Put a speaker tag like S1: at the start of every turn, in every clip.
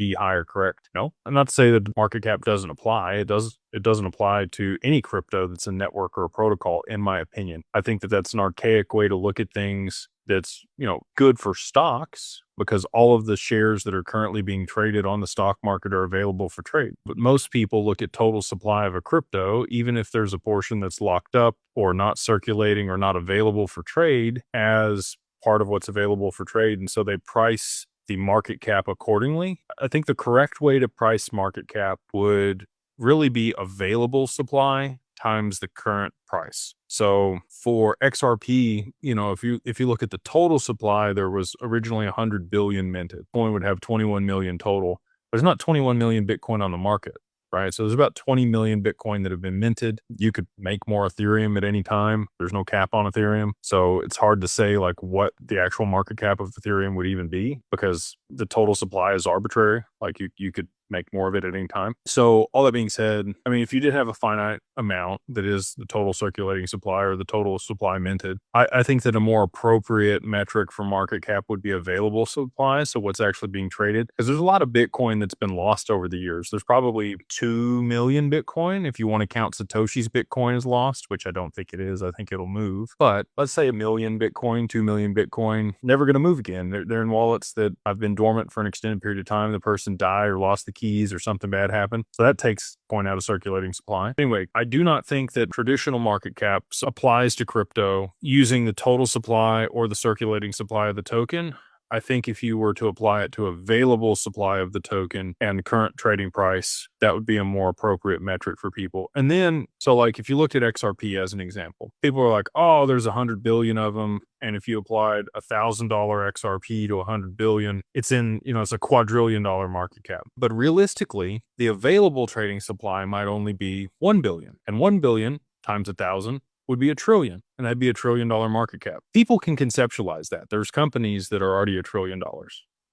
S1: be higher, correct? No, I'm not to say that market cap doesn't apply. It does. It doesn't apply to any crypto that's a network or a protocol, in my opinion. I think that that's an archaic way to look at things that's, good for stocks because all of the shares that are currently being traded on the stock market are available for trade. But most people look at total supply of a crypto, even if there's a portion that's locked up or not circulating or not available for trade, as part of what's available for trade. And so they price the market cap accordingly. I think the correct way to price market cap would really be available supply times the current price. So for XRP, if you look at the total supply, there was originally 100 billion minted. Coin would have 21 million total. There's not 21 million Bitcoin on the market, right? So there's about 20 million Bitcoin that have been minted. You could make more Ethereum at any time. There's no cap on Ethereum. So it's hard to say like what the actual market cap of Ethereum would even be because the total supply is arbitrary. Like you could make more of it at any time. So all that being said, I mean, if you did have a finite amount that is the total circulating supply or the total supply minted, I think that a more appropriate metric for market cap would be available supply. So what's actually being traded, because there's a lot of Bitcoin that's been lost over the years. There's probably 2 million Bitcoin if you want to count Satoshi's Bitcoin as lost, which I don't think it is. I think it'll move. But let's say 1 million Bitcoin, 2 million Bitcoin, never going to move again. They're in wallets that have been dormant for an extended period of time. The person died or lost the keys or something bad happened. So that takes coin out of circulating supply. Anyway, I do not think that traditional market cap applies to crypto using the total supply or the circulating supply of the token. I think if you were to apply it to available supply of the token and current trading price, that would be a more appropriate metric for people. And then, so like if you looked at XRP as an example, people are like, oh, there's 100 billion of them. And if you applied $1,000 XRP to 100 billion, it's it's a $250 market cap. But realistically, the available trading supply might only be 1 billion, and 1 billion times 1,000 would be $1 trillion, and that'd be $1 trillion market cap. People can conceptualize that. There's companies that are already $1 trillion,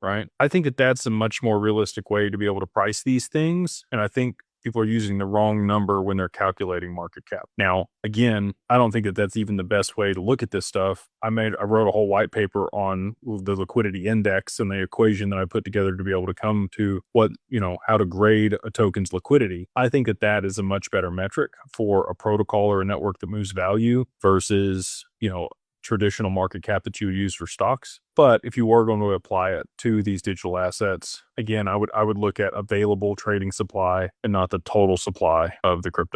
S1: right? I think that that's a much more realistic way to be able to price these things. And I think people are using the wrong number when they're calculating market cap. Now, again, I don't think that that's even the best way to look at this stuff. I wrote a whole white paper on the liquidity index and the equation that I put together to be able to come to how to grade a token's liquidity. I think that that is a much better metric for a protocol or a network that moves value versus, traditional market cap that you would use for stocks. But if you were going to apply it to these digital assets, again, I would look at available trading supply and not the total supply of the crypto.